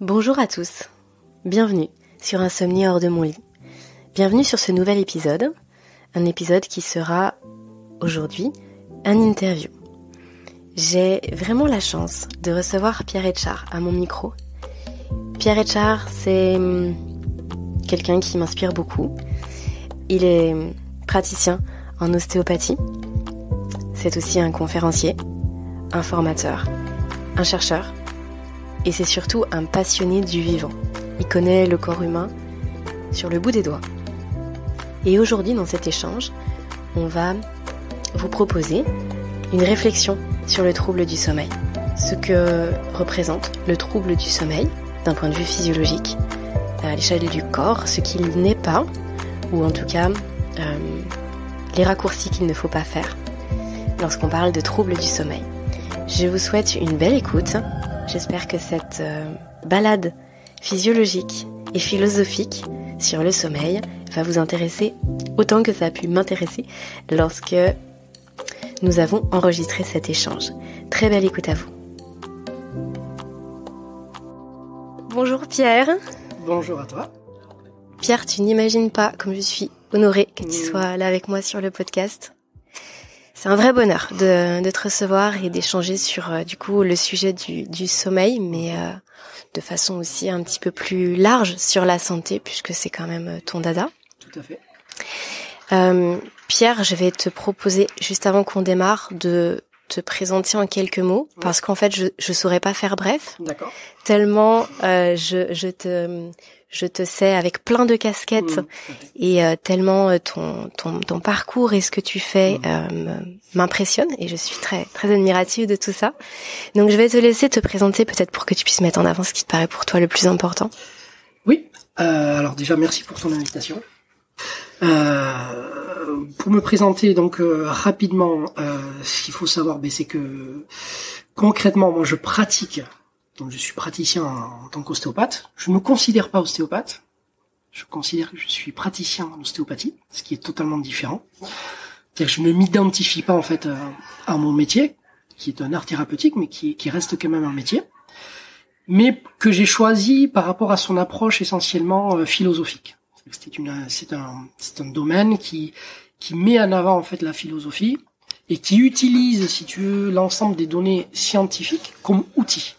Bonjour à tous, bienvenue sur Insomnie hors de mon lit. Bienvenue sur ce nouvel épisode, un épisode qui sera aujourd'hui un interview. J'ai vraiment la chance de recevoir Pierre Etchart à mon micro. Pierre Etchart, c'est quelqu'un qui m'inspire beaucoup. Il est praticien en ostéopathie. C'est aussi un conférencier, un formateur, un chercheur. Et c'est surtout un passionné du vivant. Il connaît le corps humain sur le bout des doigts. Et aujourd'hui, dans cet échange, on va vous proposer une réflexion sur le trouble du sommeil. Ce que représente le trouble du sommeil d'un point de vue physiologique, à l'échelle du corps, ce qu'il n'est pas, ou en tout cas les raccourcis qu'il ne faut pas faire lorsqu'on parle de trouble du sommeil. Je vous souhaite une belle écoute. J'espère que cette balade physiologique et philosophique sur le sommeil va vous intéresser autant que ça a pu m'intéresser lorsque nous avons enregistré cet échange. Très belle écoute à vous. Bonjour Pierre. Bonjour à toi. Pierre, tu n'imagines pas comme je suis honorée que tu sois là avec moi sur le podcast. C'est un vrai bonheur de te recevoir et d'échanger sur du coup le sujet du sommeil, mais de façon aussi un petit peu plus large sur la santé, puisque c'est quand même ton dada. Tout à fait. Pierre, je vais te proposer, juste avant qu'on démarre, de te présenter en quelques mots, parce qu'en fait, je saurais pas faire bref. D'accord. Tellement je te sais avec plein de casquettes et tellement ton parcours et ce que tu fais m'impressionne et je suis très très admirative de tout ça. Donc je vais te laisser te présenter peut-être pour que tu puisses mettre en avant ce qui te paraît pour toi le plus important. Oui. Alors déjà merci pour ton invitation. Pour me présenter donc rapidement, ce qu'il faut savoir, c'est que concrètement moi je pratique. Donc je suis praticien en tant qu'ostéopathe. Je me considère pas ostéopathe. Je considère que je suis praticien en ostéopathie, ce qui est totalement différent. C'est-à-dire que je ne m'identifie pas en fait à mon métier, qui est un art thérapeutique, mais qui reste quand même un métier, mais que j'ai choisi par rapport à son approche essentiellement philosophique. C'est un domaine qui met en avant en fait la philosophie et qui utilise, si tu veux, l'ensemble des données scientifiques comme outil.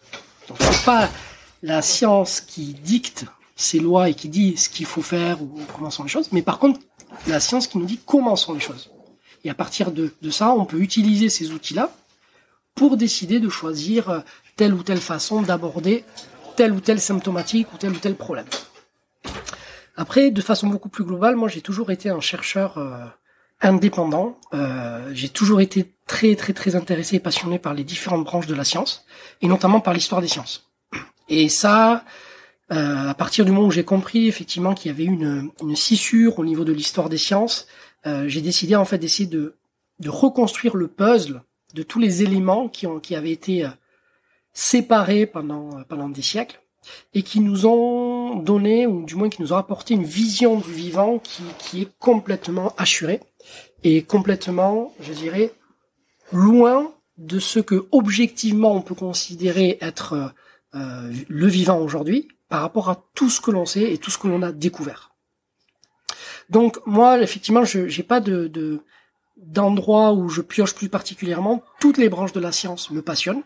Donc c'est pas la science qui dicte ses lois et qui dit ce qu'il faut faire ou comment sont les choses, mais par contre la science qui nous dit comment sont les choses. Et à partir de ça, on peut utiliser ces outils-là pour décider de choisir telle ou telle façon d'aborder telle ou telle symptomatique ou tel problème. Après, de façon beaucoup plus globale, moi j'ai toujours été un chercheur indépendant. J'ai toujours été très très très intéressé et passionné par les différentes branches de la science, et notamment par l'histoire des sciences. Et ça, à partir du moment où j'ai compris effectivement qu'il y avait une scissure au niveau de l'histoire des sciences, j'ai décidé en fait d'essayer de reconstruire le puzzle de tous les éléments qui avaient été séparés pendant des siècles et qui nous ont donné, ou du moins qui nous ont apporté une vision du vivant qui est complètement assurée et complètement, je dirais, loin de ce que objectivement on peut considérer être le vivant aujourd'hui par rapport à tout ce que l'on sait et tout ce que l'on a découvert. Donc moi, effectivement, j'ai pas d'endroit où je pioche plus particulièrement. Toutes les branches de la science me passionnent.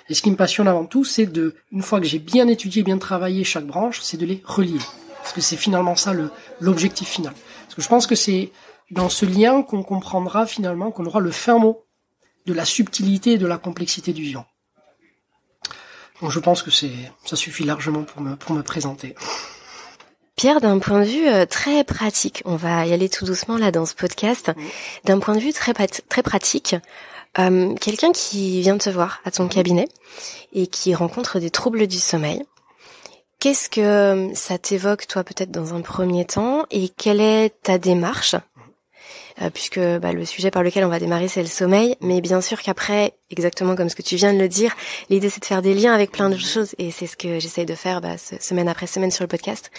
Et ce qui me passionne avant tout, c'est une fois que j'ai bien étudié, bien travaillé chaque branche, c'est de les relier. Parce que c'est finalement ça l'objectif final. Parce que je pense que c'est dans ce lien qu'on comprendra finalement, qu'on aura le fin mot de la subtilité et de la complexité du vivant. Donc je pense que ça suffit largement pour me présenter. Pierre, d'un point de vue très pratique, on va y aller tout doucement là dans ce podcast, d'un point de vue très pratique, quelqu'un qui vient te voir à ton cabinet et qui rencontre des troubles du sommeil, qu'est-ce que ça t'évoque toi peut-être dans un premier temps et quelle est ta démarche puisque le sujet par lequel on va démarrer c'est le sommeil, mais bien sûr qu'après, exactement comme ce que tu viens de le dire, l'idée c'est de faire des liens avec plein de choses et c'est ce que j'essaye de faire semaine après semaine sur le podcast.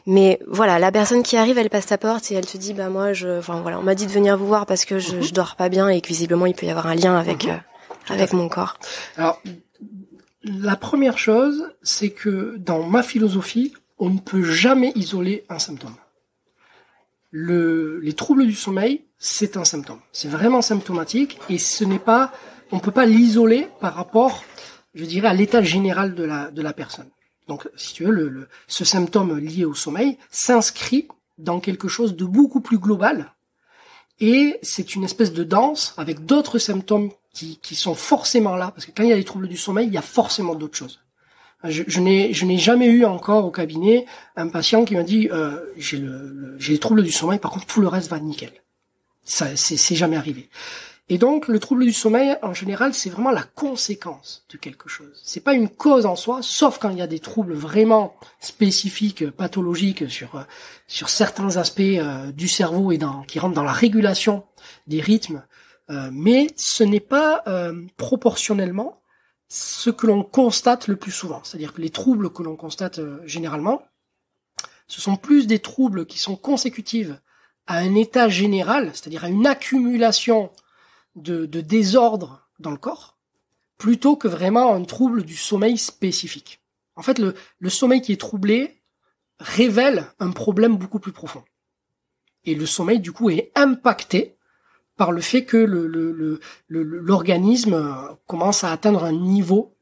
Mais voilà, la personne qui arrive, elle passe ta porte et elle te dit moi on m'a dit de venir vous voir parce que je dors pas bien et que visiblement il peut y avoir un lien avec mon corps. Alors la première chose, c'est que dans ma philosophie, on ne peut jamais isoler un symptôme. Les troubles du sommeil, c'est un symptôme. C'est vraiment symptomatique et on peut pas l'isoler par rapport, je dirais, à l'état général de la personne. Donc, si tu veux, ce symptôme lié au sommeil s'inscrit dans quelque chose de beaucoup plus global et c'est une espèce de danse avec d'autres symptômes qui sont forcément là, parce que quand il y a des troubles du sommeil, il y a forcément d'autres choses. Je n'ai jamais eu encore au cabinet un patient qui m'a dit j'ai les troubles du sommeil, par contre tout le reste va nickel. Ça c'est jamais arrivé. Et donc le trouble du sommeil en général, c'est vraiment la conséquence de quelque chose. C'est pas une cause en soi, sauf quand il y a des troubles vraiment spécifiques, pathologiques sur certains aspects du cerveau et qui rentrent dans la régulation des rythmes. Mais ce n'est pas proportionnellement ce que l'on constate le plus souvent. C'est-à-dire que les troubles que l'on constate généralement, ce sont plus des troubles qui sont consécutifs à un état général, c'est-à-dire à une accumulation de désordre dans le corps, plutôt que vraiment un trouble du sommeil spécifique. En fait, le sommeil qui est troublé révèle un problème beaucoup plus profond. Et le sommeil, du coup, est impacté par le fait que l'organisme commence à atteindre un niveau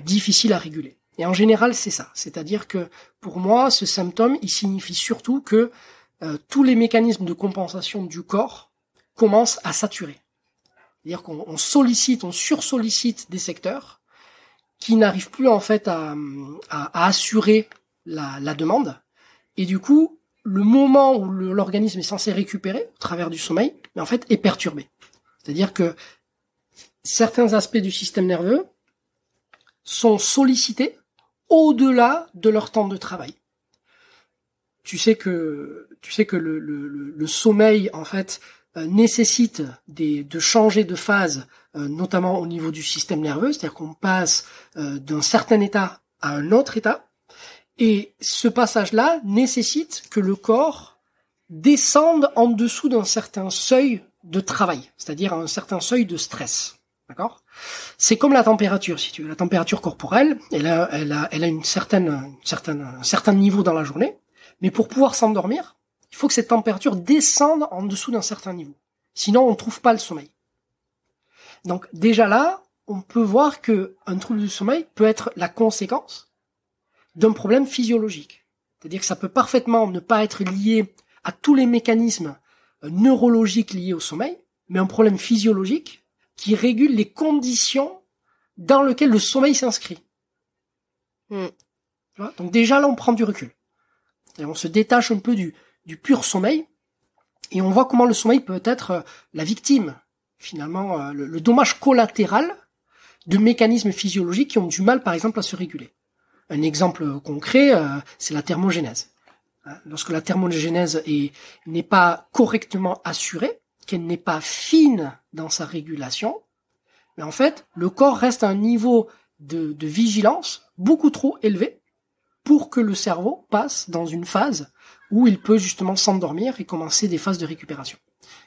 difficile à réguler. Et en général, c'est ça. C'est-à-dire que, pour moi, ce symptôme, il signifie surtout que tous les mécanismes de compensation du corps commencent à saturer. C'est-à-dire qu'on sursollicite des secteurs qui n'arrivent plus, en fait, à assurer la demande. Et du coup, le moment où l'organisme est censé récupérer au travers du sommeil, mais en fait, est perturbé. C'est-à-dire que certains aspects du système nerveux sont sollicités au-delà de leur temps de travail. Tu sais que le sommeil, en fait, nécessite de changer de phase, notamment au niveau du système nerveux, c'est-à-dire qu'on passe d'un certain état à un autre état. Et ce passage-là nécessite que le corps descende en dessous d'un certain seuil de travail, c'est-à-dire un certain seuil de stress. D'accord ? C'est comme la température, si tu veux. La température corporelle, elle a un certain niveau dans la journée, mais pour pouvoir s'endormir, il faut que cette température descende en dessous d'un certain niveau. Sinon, on ne trouve pas le sommeil. Donc déjà là, on peut voir que un trouble du sommeil peut être la conséquence d'un problème physiologique. C'est-à-dire que ça peut parfaitement ne pas être lié à tous les mécanismes neurologiques liés au sommeil, mais un problème physiologique qui régule les conditions dans lesquelles le sommeil s'inscrit. Tu vois ? Donc déjà là, on prend du recul. Et on se détache un peu du pur sommeil et on voit comment le sommeil peut être la victime, finalement, le dommage collatéral de mécanismes physiologiques qui ont du mal, par exemple, à se réguler. Un exemple concret, c'est la thermogénèse. Lorsque la thermogénèse n'est pas correctement assurée, qu'elle n'est pas fine dans sa régulation, mais en fait, le corps reste à un niveau de vigilance beaucoup trop élevé pour que le cerveau passe dans une phase où il peut justement s'endormir et commencer des phases de récupération.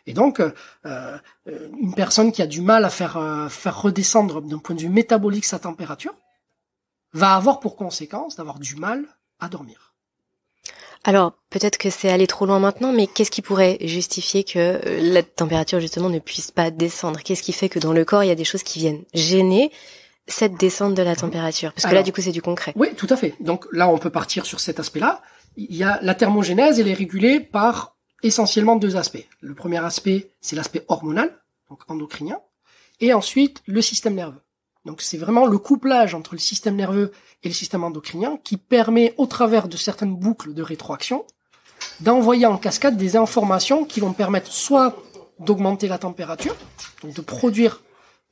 Et donc, une personne qui a du mal à faire redescendre d'un point de vue métabolique sa température, va avoir pour conséquence d'avoir du mal à dormir. Alors, peut-être que c'est aller trop loin maintenant, mais qu'est-ce qui pourrait justifier que la température, justement, ne puisse pas descendre ? Qu'est-ce qui fait que dans le corps, il y a des choses qui viennent gêner cette descente de la température ? Parce que là, du coup, c'est du concret. Oui, tout à fait. Donc là, on peut partir sur cet aspect-là. Il y a la thermogénèse, elle est régulée par essentiellement deux aspects. Le premier aspect, c'est l'aspect hormonal, donc endocrinien, et ensuite le système nerveux. Donc c'est vraiment le couplage entre le système nerveux et le système endocrinien qui permet, au travers de certaines boucles de rétroaction, d'envoyer en cascade des informations qui vont permettre soit d'augmenter la température, donc de produire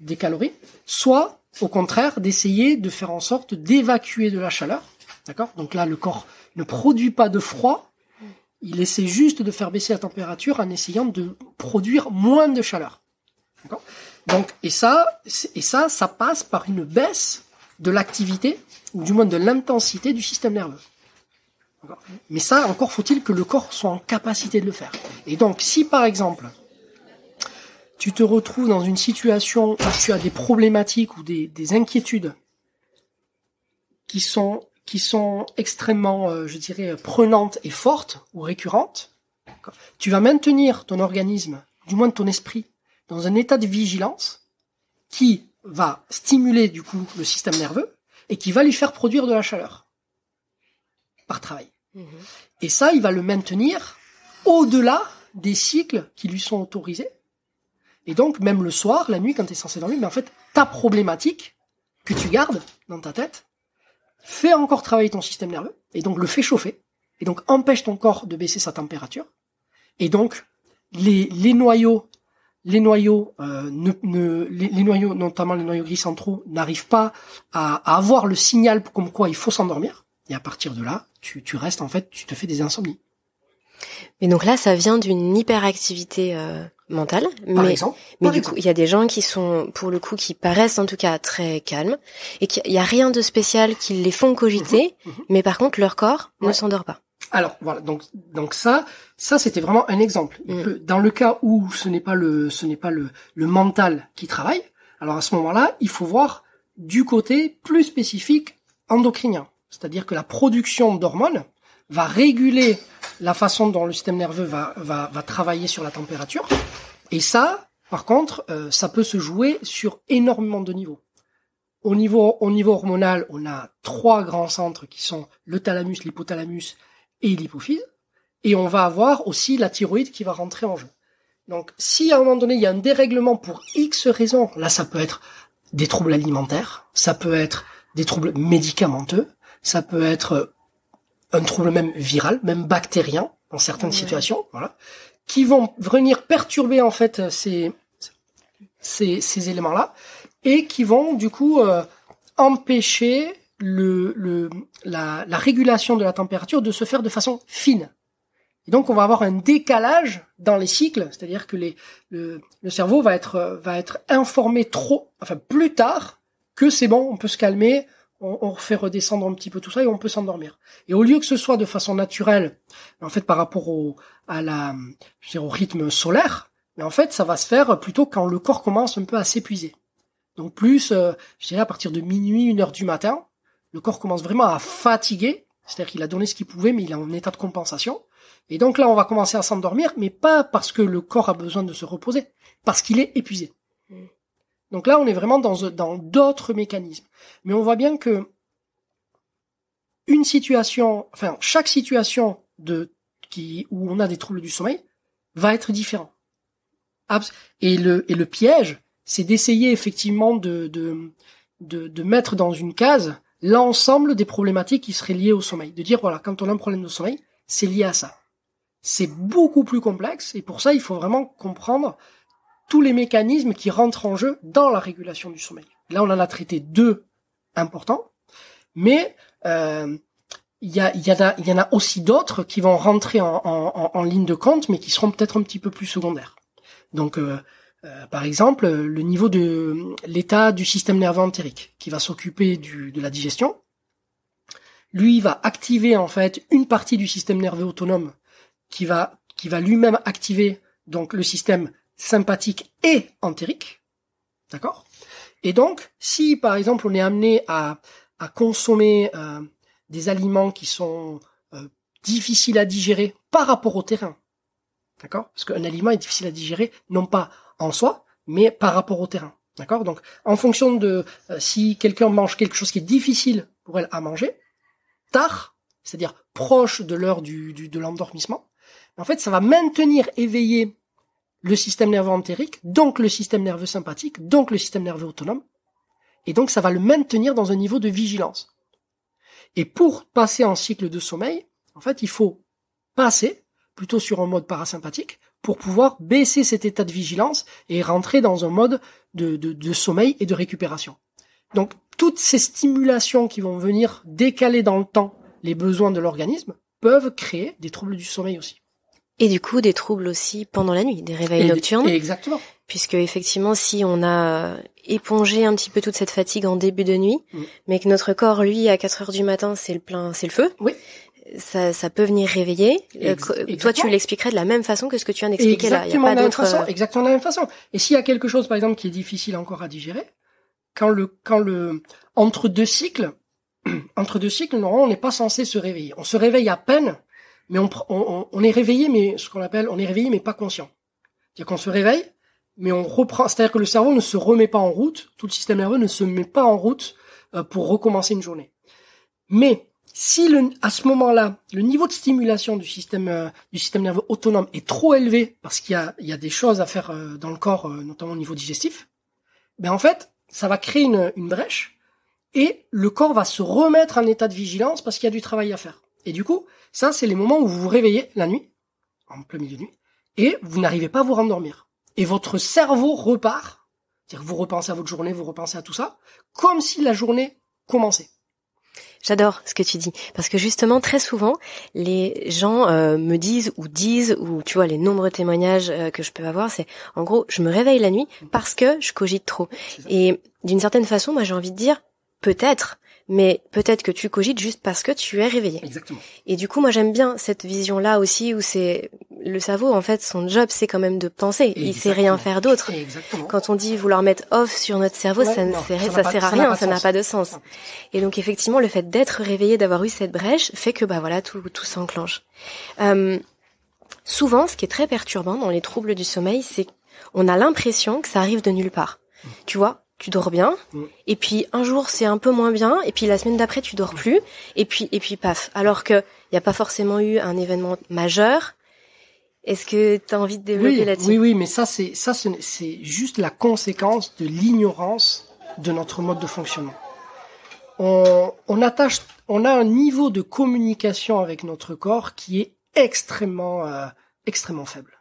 des calories, soit, au contraire, d'essayer de faire en sorte d'évacuer de la chaleur. D'accord ? Donc là, le corps ne produit pas de froid, il essaie juste de faire baisser la température en essayant de produire moins de chaleur. D'accord ? Donc, et ça passe par une baisse de l'activité, ou du moins de l'intensité du système nerveux. D'accord ? Mais ça, encore faut-il que le corps soit en capacité de le faire. Et donc, si par exemple, tu te retrouves dans une situation où tu as des problématiques ou des inquiétudes qui sont extrêmement, je dirais, prenantes et fortes ou récurrentes, tu vas maintenir ton organisme, du moins ton esprit, dans un état de vigilance qui va stimuler du coup le système nerveux et qui va lui faire produire de la chaleur par travail. Et ça, il va le maintenir au-delà des cycles qui lui sont autorisés. Et donc, même le soir, la nuit, quand tu es censé dormir, mais en fait, ta problématique que tu gardes dans ta tête fait encore travailler ton système nerveux, et donc le fait chauffer, et donc empêche ton corps de baisser sa température. Et donc, les noyaux, notamment les noyaux gris centraux, n'arrivent pas à avoir le signal comme quoi il faut s'endormir. Et à partir de là, tu restes, en fait, tu te fais des insomnies. Mais donc là, ça vient d'une hyperactivité mentale. Par exemple. Mais du coup, il y a des gens qui sont, pour le coup, qui paraissent en tout cas très calmes, et qu'il y a rien de spécial qui les font cogiter, mais par contre, leur corps ne s'endort pas. Alors voilà, donc ça c'était vraiment un exemple. Dans le cas où ce n'est pas le mental qui travaille, alors à ce moment-là, il faut voir du côté plus spécifique endocrinien, c'est-à-dire que la production d'hormones va réguler la façon dont le système nerveux va travailler sur la température. Et ça, par contre, ça peut se jouer sur énormément de niveaux. Au niveau hormonal, on a 3 grands centres qui sont le thalamus, l'hypothalamus et l'hypophyse. Et on va avoir aussi la thyroïde qui va rentrer en jeu. Donc, si à un moment donné, il y a un dérèglement pour X raisons, là, ça peut être des troubles alimentaires, ça peut être des troubles médicamenteux, ça peut être un trouble même viral, même bactérien, dans certaines situations, voilà, qui vont venir perturber, en fait, ces éléments-là, et qui vont, du coup, empêcher la régulation de la température de se faire de façon fine. Et donc, on va avoir un décalage dans les cycles, c'est-à-dire que le cerveau va être informé plus tard que c'est bon, on peut se calmer, on fait redescendre un petit peu tout ça et on peut s'endormir. Et au lieu que ce soit de façon naturelle, en fait, par rapport au rythme solaire, mais en fait, ça va se faire plutôt quand le corps commence un peu à s'épuiser. Donc plus, je dirais à partir de minuit, 1h du matin, le corps commence vraiment à fatiguer, c'est-à-dire qu'il a donné ce qu'il pouvait, mais il est en état de compensation. Et donc là, on va commencer à s'endormir, mais pas parce que le corps a besoin de se reposer, parce qu'il est épuisé. Donc là, on est vraiment dans d'autres mécanismes. Mais on voit bien que chaque situation où on a des troubles du sommeil va être différent. Et le piège, c'est d'essayer effectivement de mettre dans une case l'ensemble des problématiques qui seraient liées au sommeil. De dire, voilà, quand on a un problème de sommeil, c'est lié à ça. C'est beaucoup plus complexe, et pour ça, il faut vraiment comprendre tous les mécanismes qui rentrent en jeu dans la régulation du sommeil. Là, on en a traité 2 importants, mais il y en a aussi d'autres qui vont rentrer en ligne de compte, mais qui seront peut-être un petit peu plus secondaires. Donc, par exemple, le niveau de l'état du système nerveux entérique, qui va s'occuper de la digestion, lui va activer en fait une partie du système nerveux autonome qui va lui-même activer donc le système sympathique et entérique, d'accord? Et donc, si par exemple on est amené à consommer des aliments qui sont difficiles à digérer par rapport au terrain, d'accord? Parce qu'un aliment est difficile à digérer non pas en soi, mais par rapport au terrain, d'accord? Donc, en fonction de si quelqu'un mange quelque chose qui est difficile pour elle à manger, tard, c'est-à-dire proche de l'heure de l'endormissement, en fait, ça va maintenir éveillé le système nerveux entérique, donc le système nerveux sympathique, donc le système nerveux autonome, et donc ça va le maintenir dans un niveau de vigilance. Et pour passer en cycle de sommeil, en fait, il faut passer plutôt sur un mode parasympathique pour pouvoir baisser cet état de vigilance et rentrer dans un mode de sommeil et de récupération. Donc, toutes ces stimulations qui vont venir décaler dans le temps les besoins de l'organisme peuvent créer des troubles du sommeil aussi. Et du coup, des troubles aussi pendant la nuit, des réveils nocturnes. Exactement. Puisque effectivement, si on a épongé un petit peu toute cette fatigue en début de nuit, mais que notre corps, lui, à 4h du matin, c'est le feu. Oui. Ça peut venir réveiller. Toi, tu l'expliquerais de la même façon que ce que tu viens d'expliquer là. Il y a pas d'autre. Exactement de la même façon. Et s'il y a quelque chose, par exemple, qui est difficile encore à digérer, quand le entre 2 cycles, entre deux cycles, normalement, on n'est pas censé se réveiller. On se réveille à peine, mais on est réveillé, mais ce qu'on appelle, on est réveillé, mais pas conscient. C'est-à-dire qu'on se réveille, mais on reprend, c'est-à-dire que le cerveau ne se remet pas en route, tout le système nerveux ne se met pas en route pour recommencer une journée. Mais si à ce moment-là, le niveau de stimulation du système nerveux autonome est trop élevé, parce qu'il y a des choses à faire dans le corps, notamment au niveau digestif, ben en fait, ça va créer une brèche, et le corps va se remettre en état de vigilance parce qu'il y a du travail à faire. Et du coup, ça, c'est les moments où vous vous réveillez la nuit, en plein milieu de nuit, et vous n'arrivez pas à vous rendormir. Et votre cerveau repart, c'est-à-dire que vous repensez à votre journée, vous repensez à tout ça, comme si la journée commençait. J'adore ce que tu dis, parce que justement, très souvent, les gens me disent, ou tu vois, les nombreux témoignages que je peux avoir, c'est, en gros, je me réveille la nuit parce que je cogite trop. Et d'une certaine façon, moi, j'ai envie de dire, peut-être, mais peut-être que tu cogites juste parce que tu es réveillé. Exactement. Et du coup, moi, j'aime bien cette vision-là aussi, où c'est le cerveau, en fait, son job, c'est quand même de penser. Exactement. Il sait rien faire d'autre. Exactement. Quand on dit vouloir mettre off sur notre cerveau, ça sert à rien, ça n'a pas de sens. Et donc, effectivement, le fait d'être réveillé, d'avoir eu cette brèche, fait que, bah voilà, tout s'enclenche. Souvent, ce qui est très perturbant dans les troubles du sommeil, c'est qu'on a l'impression que ça arrive de nulle part. Tu vois? Tu dors bien, et puis un jour c'est un peu moins bien, et puis la semaine d'après tu dors plus, et puis paf. Alors que y a pas forcément eu un événement majeur. Est-ce que tu as envie de développer là-dessus? Oui, mais ça c'est juste la conséquence de l'ignorance de notre mode de fonctionnement. On a un niveau de communication avec notre corps qui est extrêmement faible.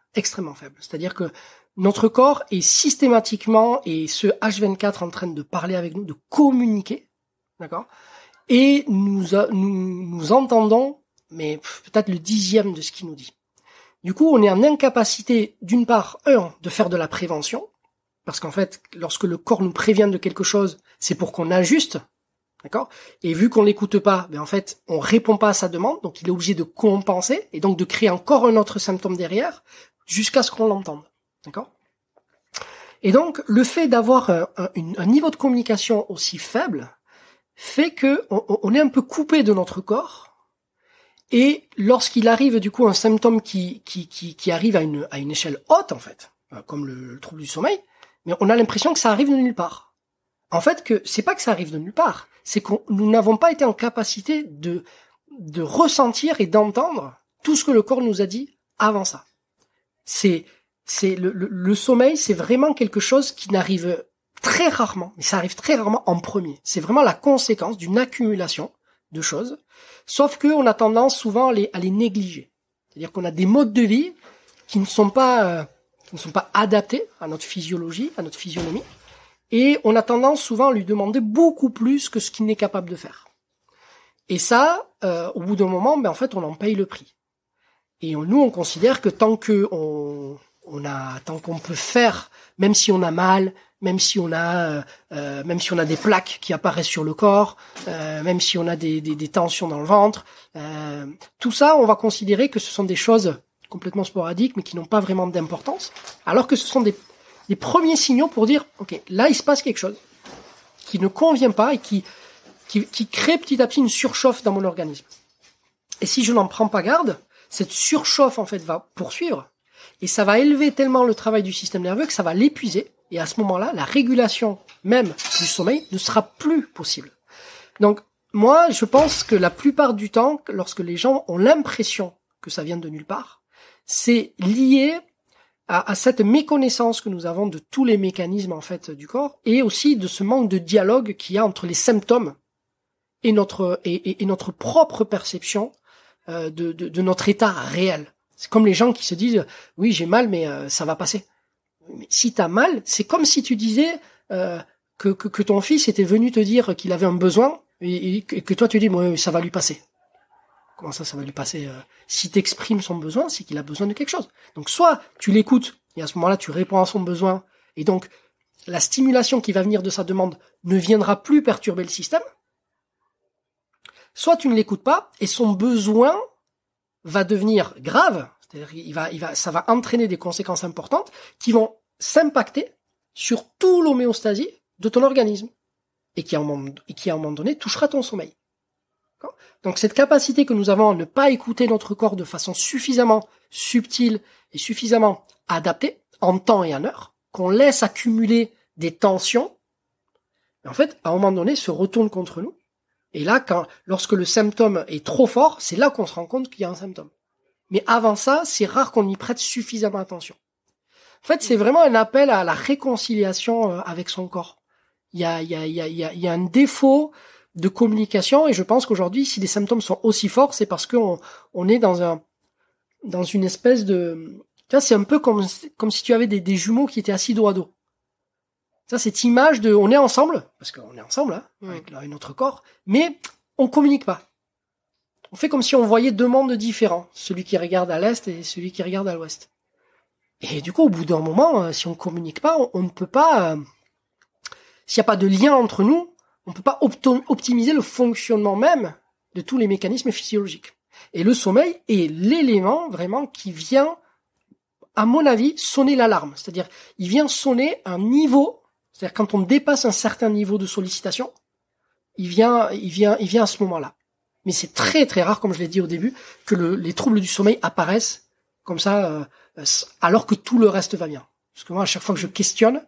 C'est-à-dire que notre corps est systématiquement, et ce H24 en train de parler avec nous, de communiquer, d'accord? Et nous entendons, mais peut-être le 10e de ce qu'il nous dit. Du coup, on est en incapacité, d'une part, de faire de la prévention, parce qu'en fait, lorsque le corps nous prévient de quelque chose, c'est pour qu'on ajuste, d'accord? Et vu qu'on l'écoute pas, ben en fait, on répond pas à sa demande, donc il est obligé de compenser, et donc de créer encore un autre symptôme derrière, jusqu'à ce qu'on l'entende. D'accord? Et donc, le fait d'avoir un niveau de communication aussi faible fait que on est un peu coupé de notre corps. Et lorsqu'il arrive du coup un symptôme qui arrive à une échelle haute en fait, comme le trouble du sommeil, mais on a l'impression que ça arrive de nulle part. En fait, que c'est pas que ça arrive de nulle part, c'est que nous n'avons pas été en capacité de ressentir et d'entendre tout ce que le corps nous a dit avant ça. Le sommeil, c'est vraiment quelque chose qui n'arrive très rarement, mais ça arrive très rarement en premier. C'est vraiment la conséquence d'une accumulation de choses, sauf que on a tendance souvent à les négliger. C'est-à-dire qu'on a des modes de vie qui ne sont pas adaptés à notre physiologie, à notre physionomie, et on a tendance souvent à lui demander beaucoup plus que ce qu'il n'est capable de faire. Et ça, au bout d'un moment, ben en fait, on en paye le prix. Et nous, on considère que tant qu'on peut faire, même si on a mal, même si on a des plaques qui apparaissent sur le corps, même si on a des tensions dans le ventre, tout ça, on va considérer que ce sont des choses complètement sporadiques, mais qui n'ont pas vraiment d'importance, alors que ce sont des premiers signaux pour dire, ok, là il se passe quelque chose qui ne convient pas et qui crée petit à petit une surchauffe dans mon organisme. Et si je n'en prends pas garde, cette surchauffe en fait va poursuivre. Et ça va élever tellement le travail du système nerveux que ça va l'épuiser. Et à ce moment-là, la régulation même du sommeil ne sera plus possible. Donc, moi, je pense que la plupart du temps, lorsque les gens ont l'impression que ça vient de nulle part, c'est lié à cette méconnaissance que nous avons de tous les mécanismes en fait du corps, et aussi de ce manque de dialogue qu'il y a entre les symptômes et notre propre perception de notre état réel. C'est comme les gens qui se disent oui, j'ai mal, mais ça va passer. Mais si t'as mal, c'est comme si tu disais que ton fils était venu te dire qu'il avait un besoin et que toi tu dis ouais, ça va lui passer. Comment ça va lui passer? Si t'exprimes son besoin, c'est qu'il a besoin de quelque chose. Donc soit tu l'écoutes et à ce moment-là tu réponds à son besoin, et donc la stimulation qui va venir de sa demande ne viendra plus perturber le système. Soit tu ne l'écoutes pas et son besoin va devenir grave, c'est-à-dire ça va entraîner des conséquences importantes qui vont s'impacter sur tout l'homéostasie de ton organisme et qui à un moment donné touchera ton sommeil. Donc cette capacité que nous avons à ne pas écouter notre corps de façon suffisamment subtile et suffisamment adaptée en temps et en heure, qu'on laisse accumuler des tensions, en fait, à un moment donné, se retourne contre nous. Et là, lorsque le symptôme est trop fort, c'est là qu'on se rend compte qu'il y a un symptôme. Mais avant ça, c'est rare qu'on y prête suffisamment attention. En fait, c'est vraiment un appel à la réconciliation avec son corps. Il y a un défaut de communication, et je pense qu'aujourd'hui, si les symptômes sont aussi forts, c'est parce qu'on est dans une espèce de... Tu vois, c'est un peu comme si tu avais des jumeaux qui étaient assis dos à dos. Ça, cette image de... On est ensemble, parce qu'on est ensemble, hein, avec notre corps, mais on communique pas. On fait comme si on voyait deux mondes différents, celui qui regarde à l'est et celui qui regarde à l'ouest. Et du coup, au bout d'un moment, si on communique pas, on ne peut pas... s'il n'y a pas de lien entre nous, on ne peut pas optimiser le fonctionnement même de tous les mécanismes physiologiques. Et le sommeil est l'élément vraiment qui vient, à mon avis, sonner l'alarme. C'est-à-dire, il vient sonner un niveau, c'est-à-dire quand on dépasse un certain niveau de sollicitation, il vient à ce moment-là. Mais c'est très très rare, comme je l'ai dit au début, que les troubles du sommeil apparaissent comme ça, alors que tout le reste va bien. Parce que moi, à chaque fois que je questionne,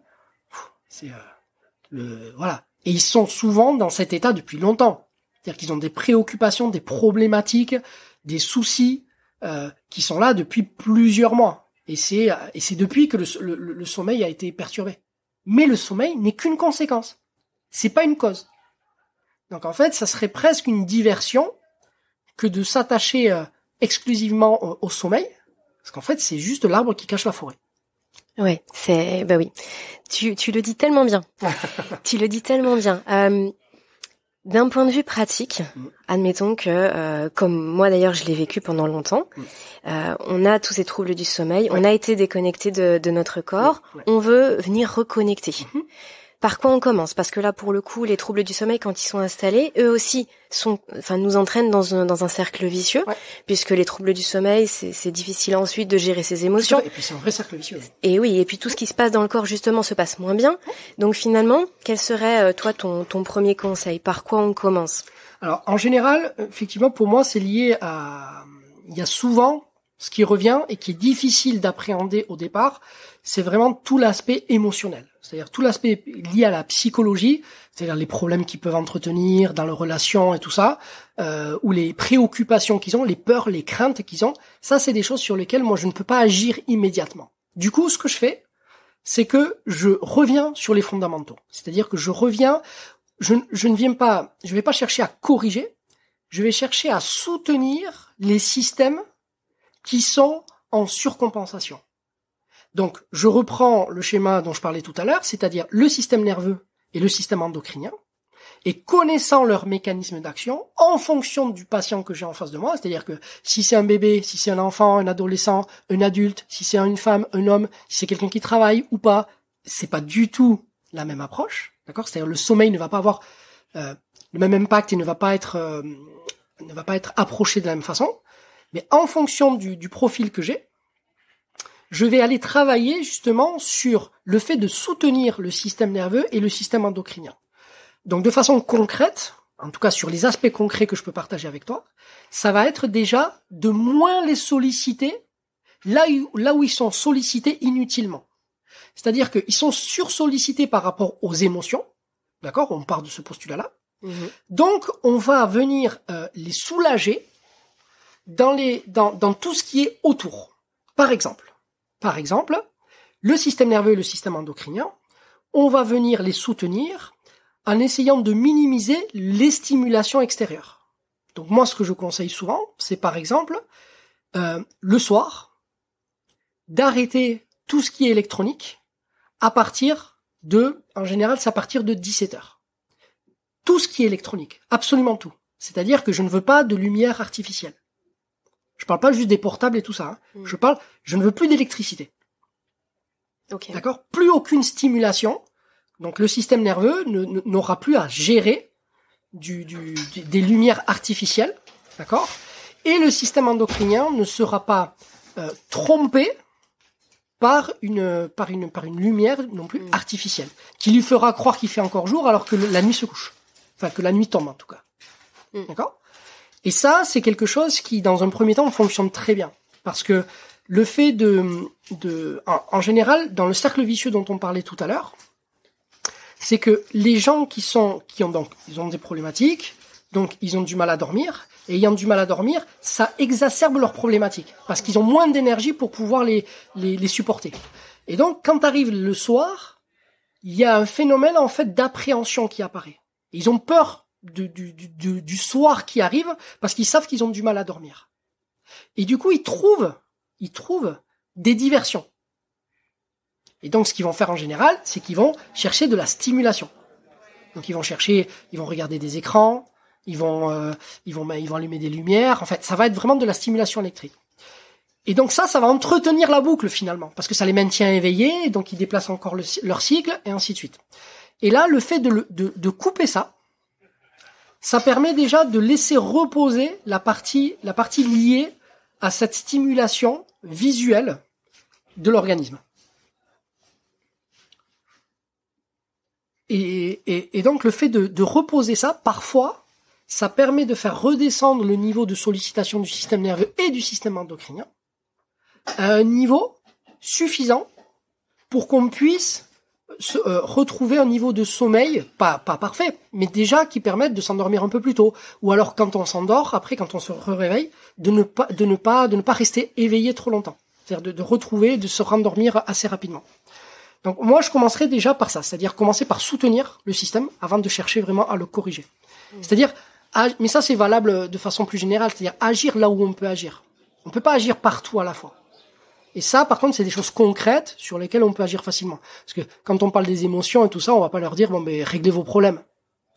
c'est voilà. Et ils sont souvent dans cet état depuis longtemps. C'est-à-dire qu'ils ont des préoccupations, des problématiques, des soucis qui sont là depuis plusieurs mois. Et c'est depuis que le sommeil a été perturbé. Mais le sommeil n'est qu'une conséquence. C'est pas une cause. Donc en fait, ça serait presque une diversion que de s'attacher exclusivement au sommeil, parce qu'en fait, c'est juste l'arbre qui cache la forêt. Ouais, bah oui. Tu le dis tellement bien. Tu le dis tellement bien. D'un point de vue pratique, admettons que, comme moi d'ailleurs je l'ai vécu pendant longtemps, on a tous ces troubles du sommeil, on a été déconnecté de notre corps, on veut venir reconnecter. Par quoi on commence? Parce que là, pour le coup, les troubles du sommeil, quand ils sont installés, eux aussi nous entraînent dans un cercle vicieux, puisque les troubles du sommeil, c'est difficile ensuite de gérer ses émotions. Et puis c'est un vrai cercle vicieux. Et oui, et puis tout ce qui se passe dans le corps, justement, se passe moins bien. Donc finalement, quel serait, toi, ton premier conseil? Par quoi on commence? Alors, en général, effectivement, pour moi, c'est lié à... Il y a souvent ce qui revient et qui est difficile d'appréhender au départ, c'est vraiment tout l'aspect émotionnel. C'est-à-dire tout l'aspect lié à la psychologie, c'est-à-dire les problèmes qu'ils peuvent entretenir dans leurs relations et tout ça, ou les préoccupations qu'ils ont, les peurs, les craintes qu'ils ont. Ça, c'est des choses sur lesquelles moi, je ne peux pas agir immédiatement. Du coup, ce que je fais, c'est que je reviens sur les fondamentaux. C'est-à-dire que je vais pas chercher à corriger, je vais chercher à soutenir les systèmes qui sont en surcompensation. Donc, je reprends le schéma dont je parlais tout à l'heure, c'est-à-dire le système nerveux et le système endocrinien, et connaissant leur mécanisme d'action, en fonction du patient que j'ai en face de moi, c'est-à-dire que si c'est un bébé, si c'est un enfant, un adolescent, un adulte, si c'est une femme, un homme, si c'est quelqu'un qui travaille ou pas, c'est pas du tout la même approche, d'accord? C'est-à-dire le sommeil ne va pas avoir le même impact et ne va pas être approché de la même façon, mais en fonction du profil que j'ai, je vais aller travailler justement sur le fait de soutenir le système nerveux et le système endocrinien. Donc de façon concrète, en tout cas sur les aspects concrets que je peux partager avec toi, ça va être déjà de moins les solliciter là où ils sont sollicités inutilement. C'est-à-dire qu'ils sont sursollicités par rapport aux émotions, d'accord? On part de ce postulat-là. Donc on va venir les soulager dans tout ce qui est autour. Par exemple, le système nerveux et le système endocrinien, on va venir les soutenir en essayant de minimiser les stimulations extérieures. Donc moi, ce que je conseille souvent, c'est par exemple, le soir, d'arrêter tout ce qui est électronique en général, c'est à partir de 17h. Tout ce qui est électronique, absolument tout. C'est-à-dire que je ne veux pas de lumière artificielle. Je parle pas juste des portables et tout ça. Je ne veux plus d'électricité. Okay. D'accord? Plus aucune stimulation. Donc le système nerveux n'aura plus à gérer des lumières artificielles. D'accord? Et le système endocrinien ne sera pas trompé par une lumière non plus artificielle, qui lui fera croire qu'il fait encore jour alors que la nuit se couche. Enfin, que la nuit tombe en tout cas. D'accord? Et ça, c'est quelque chose qui, dans un premier temps, fonctionne très bien. Parce que le fait en général, dans le cercle vicieux dont on parlait tout à l'heure, c'est que les gens ils ont des problématiques, donc ils ont du mal à dormir, et ayant du mal à dormir, ça exacerbe leurs problématiques, parce qu'ils ont moins d'énergie pour pouvoir les supporter. Et donc, quand arrive le soir, il y a un phénomène, en fait, d'appréhension qui apparaît. Ils ont peur du soir qui arrive, parce qu'ils savent qu'ils ont du mal à dormir. Et du coup, ils trouvent des diversions. Et donc, ce qu'ils vont faire en général, c'est qu'ils vont chercher de la stimulation. Donc, ils vont regarder des écrans, ils vont allumer des lumières. En fait, ça va être vraiment de la stimulation électrique. Et donc ça va entretenir la boucle finalement, parce que ça les maintient éveillés, et donc ils déplacent encore leur cycle, et ainsi de suite. Et là, le fait de couper ça permet déjà de laisser reposer la partie liée à cette stimulation visuelle de l'organisme. Et donc le fait de reposer ça, parfois, ça permet de faire redescendre le niveau de sollicitation du système nerveux et du système endocrinien à un niveau suffisant pour qu'on puisse retrouver un niveau de sommeil, pas parfait, mais déjà qui permette de s'endormir un peu plus tôt. Ou alors quand on s'endort, après quand on se réveille, de ne pas rester éveillé trop longtemps. C'est-à-dire de se rendormir assez rapidement. Donc moi je commencerai déjà par ça, c'est-à-dire commencer par soutenir le système avant de chercher vraiment à le corriger. C'est-à-dire, mais ça c'est valable de façon plus générale, c'est-à-dire agir là où on peut agir. On peut pas agir partout à la fois. Et ça, par contre, c'est des choses concrètes sur lesquelles on peut agir facilement. Parce que quand on parle des émotions et tout ça, on va pas leur dire réglez vos problèmes.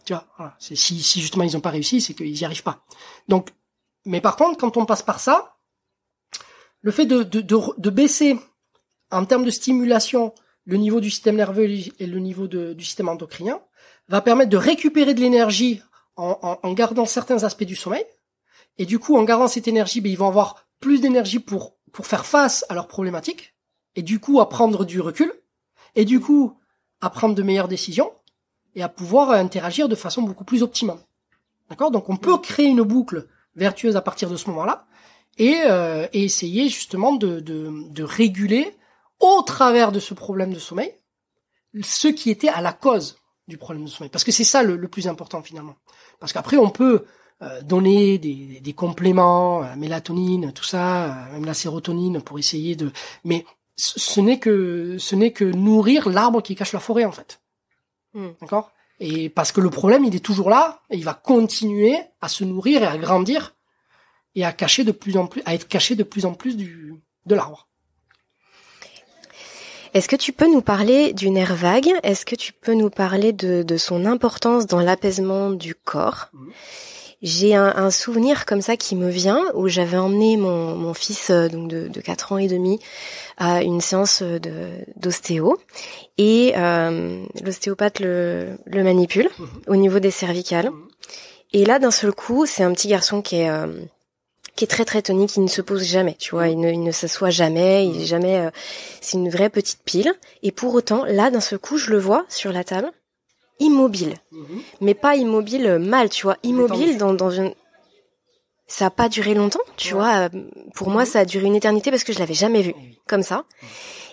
Tu vois, voilà. Si justement ils ont pas réussi, c'est qu'ils y arrivent pas. Donc, mais par contre, quand on passe par ça, le fait de baisser en termes de stimulation le niveau du système nerveux et le niveau du système endocrinien va permettre de récupérer de l'énergie en gardant certains aspects du sommeil. Et du coup, en gardant cette énergie, ils vont avoir plus d'énergie pour faire face à leurs problématiques, et du coup à prendre du recul, et du coup à prendre de meilleures décisions, et à pouvoir interagir de façon beaucoup plus optimale. D'accord ? Donc on peut créer une boucle vertueuse à partir de ce moment-là, et essayer justement de réguler au travers de ce problème de sommeil ce qui était à la cause du problème de sommeil. Parce que c'est ça le plus important finalement. Parce qu'après on peut donner des compléments, mélatonine, tout ça, même la sérotonine pour essayer mais ce n'est que nourrir l'arbre qui cache la forêt en fait. D'accord ? Et parce que le problème il est toujours là et il va continuer à se nourrir et à grandir et à être caché de plus en plus de l'arbre. Est-ce que tu peux nous parler du nerf vague ? Est-ce que tu peux nous parler de son importance dans l'apaisement du corps ? J'ai un souvenir comme ça qui me vient où j'avais emmené mon fils donc de 4 ans et demi à une séance d'ostéo et l'ostéopathe le manipule au niveau des cervicales. Et là d'un seul coup, c'est un petit garçon qui est très très tonique, qui ne se pose jamais, tu vois, il ne s'assoit jamais, il est jamais c'est une vraie petite pile et pour autant là d'un seul coup, je le vois sur la table immobile, mais pas immobile mal, tu vois, immobile dans une... Ça a pas duré longtemps, tu vois, pour moi ça a duré une éternité parce que je l'avais jamais vu comme ça.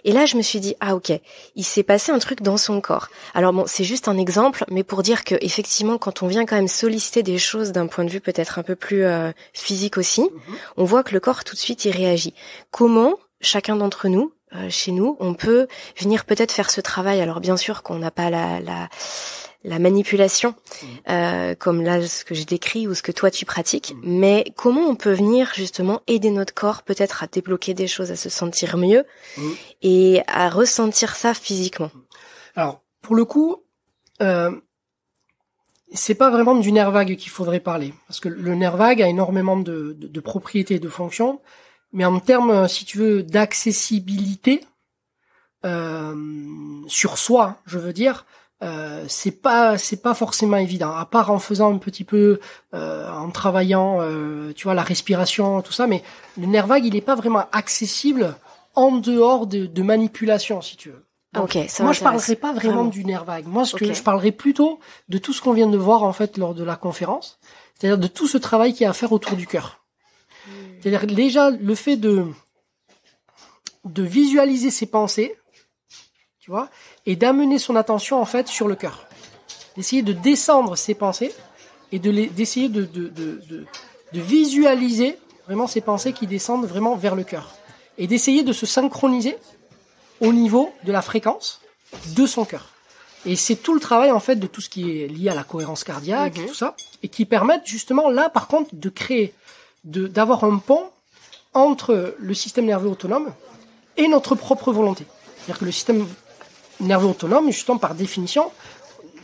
Et là je me suis dit ah ok, il s'est passé un truc dans son corps. Alors bon, c'est juste un exemple, mais pour dire que effectivement quand on vient quand même solliciter des choses d'un point de vue peut-être un peu plus physique aussi, on voit que le corps tout de suite il réagit. Comment chacun d'entre nous chez nous, on peut venir peut-être faire ce travail. Alors bien sûr qu'on n'a pas la manipulation, comme là ce que je décris ou ce que toi tu pratiques, mais comment on peut venir justement aider notre corps peut-être à débloquer des choses, à se sentir mieux et à ressentir ça physiquement. Alors pour le coup, c'est pas vraiment du nerf vague qu'il faudrait parler, parce que le nerf vague a énormément de propriétés et de fonctions. Mais en termes, si tu veux, d'accessibilité sur soi, je veux dire, c'est pas forcément évident. À part en faisant un petit peu, en travaillant, tu vois, la respiration, tout ça. Mais le nerf vague, il est pas vraiment accessible en dehors de manipulation, si tu veux. Donc, okay, ça moi, je parlerai pas vraiment du nerf vague. Moi, je parlerai plutôt de tout ce qu'on vient de voir en fait lors de la conférence. C'est-à-dire de tout ce travail qu'il y a à faire autour du cœur. C'est-à-dire déjà le fait de visualiser ses pensées, tu vois, et d'amener son attention en fait sur le cœur. D'essayer de descendre ses pensées et d'essayer de visualiser vraiment ces pensées qui descendent vraiment vers le cœur. Et d'essayer de se synchroniser au niveau de la fréquence de son cœur. Et c'est tout le travail en fait de tout ce qui est lié à la cohérence cardiaque et tout ça, et qui permettent justement là par contre de créer, d'avoir un pont entre le système nerveux autonome et notre propre volonté. C'est-à-dire que le système nerveux autonome, justement par définition,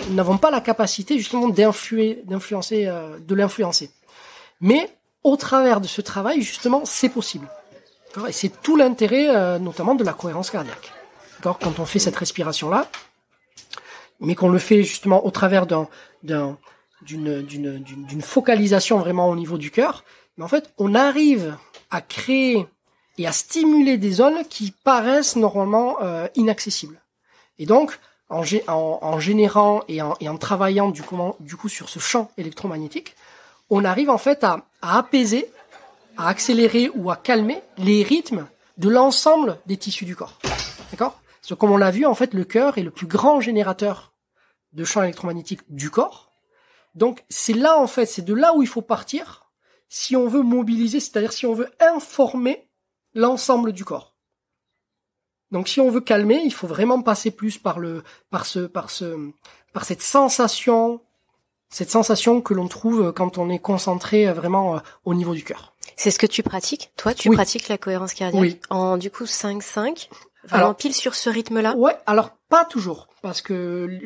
nous n'avons pas la capacité justement de l'influencer. Mais au travers de ce travail, justement, c'est possible. Et c'est tout l'intérêt, notamment de la cohérence cardiaque. D'accord ? Quand on fait cette respiration-là, mais qu'on le fait justement au travers d'une focalisation vraiment au niveau du cœur, mais en fait, on arrive à créer et à stimuler des zones qui paraissent normalement inaccessibles. Et donc, en générant et en travaillant du coup sur ce champ électromagnétique, on arrive en fait à apaiser, à accélérer ou à calmer les rythmes de l'ensemble des tissus du corps. D'accord ? Parce que comme on l'a vu, en fait, le cœur est le plus grand générateur de champ électromagnétique du corps. Donc, c'est là, en fait, c'est de là où il faut partir si on veut mobiliser, c'est-à-dire si on veut informer l'ensemble du corps. Donc, si on veut calmer, il faut vraiment passer plus par cette sensation que l'on trouve quand on est concentré vraiment au niveau du cœur. C'est ce que tu pratiques? Toi, tu pratiques la cohérence cardiaque? Oui. En, du coup, 5-5? Vraiment alors, pile sur ce rythme-là? Ouais, alors, pas toujours. Parce que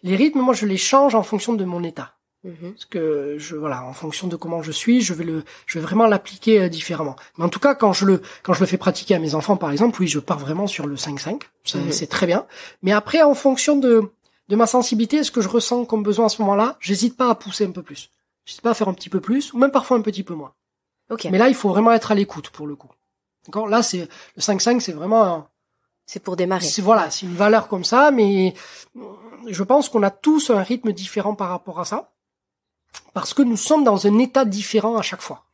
les rythmes, moi, je les change en fonction de mon état. Parce que en fonction de comment je suis, je vais vraiment l'appliquer différemment. Mais en tout cas, quand je le fais pratiquer à mes enfants, par exemple, oui, je pars vraiment sur le 5-5. C'est très bien. Mais après, en fonction de ma sensibilité, ce que je ressens comme besoin à ce moment-là, j'hésite pas à pousser un peu plus. J'hésite pas à faire un petit peu plus, ou même parfois un petit peu moins. Okay. Mais là, il faut vraiment être à l'écoute pour le coup. D'accord ? Là, le 5-5, c'est vraiment c'est pour démarrer. C'est une valeur comme ça, mais je pense qu'on a tous un rythme différent par rapport à ça. Parce que nous sommes dans un état différent à chaque fois.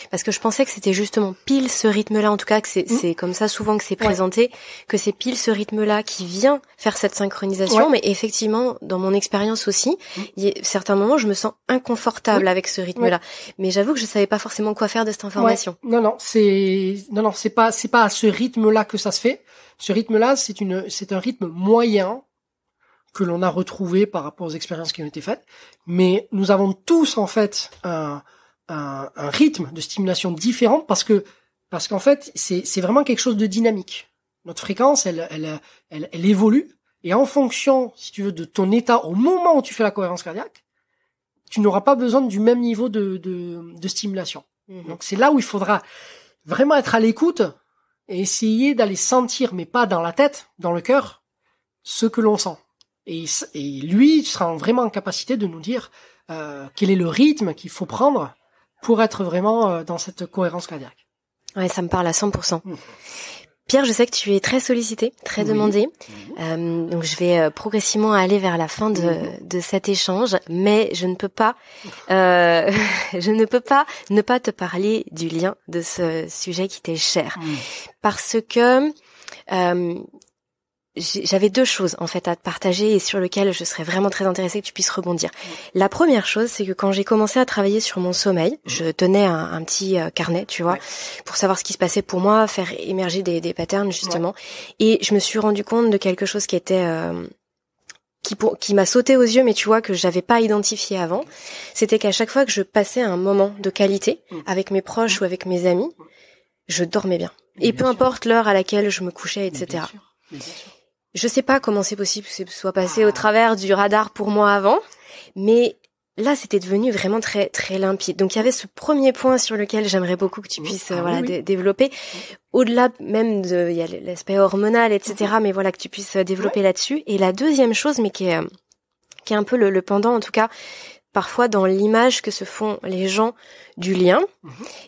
Parce que je pensais que c'était justement pile ce rythme-là, en tout cas que c'est comme ça souvent que c'est présenté, que c'est pile ce rythme-là qui vient faire cette synchronisation, mais effectivement, dans mon expérience aussi, il y a certains moments je me sens inconfortable avec ce rythme-là. Mais j'avoue que je savais pas forcément quoi faire de cette information. Non, c'est pas à ce rythme-là que ça se fait. Ce rythme-là, c'est un rythme moyen que l'on a retrouvé par rapport aux expériences qui ont été faites, mais nous avons tous en fait un rythme de stimulation différent parce qu'en fait c'est vraiment quelque chose de dynamique. Notre fréquence elle évolue et en fonction, si tu veux, de ton état au moment où tu fais la cohérence cardiaque, tu n'auras pas besoin du même niveau de stimulation. Donc c'est là où il faudra vraiment être à l'écoute et essayer d'aller sentir, mais pas dans la tête, dans le cœur, ce que l'on sent. Et lui sera vraiment en capacité de nous dire quel est le rythme qu'il faut prendre pour être vraiment dans cette cohérence cardiaque. Ouais, ça me parle à 100%. Pierre, je sais que tu es très sollicité, très demandé. Donc je vais progressivement aller vers la fin de cet échange, mais je ne peux pas ne pas te parler du lien de ce sujet qui t'est cher. Parce que j'avais deux choses en fait à te partager et sur lesquelles je serais vraiment très intéressée que tu puisses rebondir. La première chose, c'est que quand j'ai commencé à travailler sur mon sommeil, je tenais un petit carnet, tu vois, pour savoir ce qui se passait pour moi, faire émerger des patterns justement, et je me suis rendu compte de quelque chose qui était qui m'a sauté aux yeux, mais tu vois que j'avais pas identifié avant. C'était qu'à chaque fois que je passais un moment de qualité avec mes proches ou avec mes amis, je dormais bien. Et peu importe l'heure à laquelle je me couchais, etc. Bien sûr. Je sais pas comment c'est possible que ce soit passé au travers du radar pour moi avant, mais là c'était devenu vraiment très très limpide. Donc il y avait ce premier point sur lequel j'aimerais beaucoup que tu puisses développer. Au-delà même il y a l'aspect hormonal, etc. Mais voilà, que tu puisses développer là-dessus. Et la deuxième chose, mais qui est un peu le pendant en tout cas, parfois dans l'image que se font les gens du lien,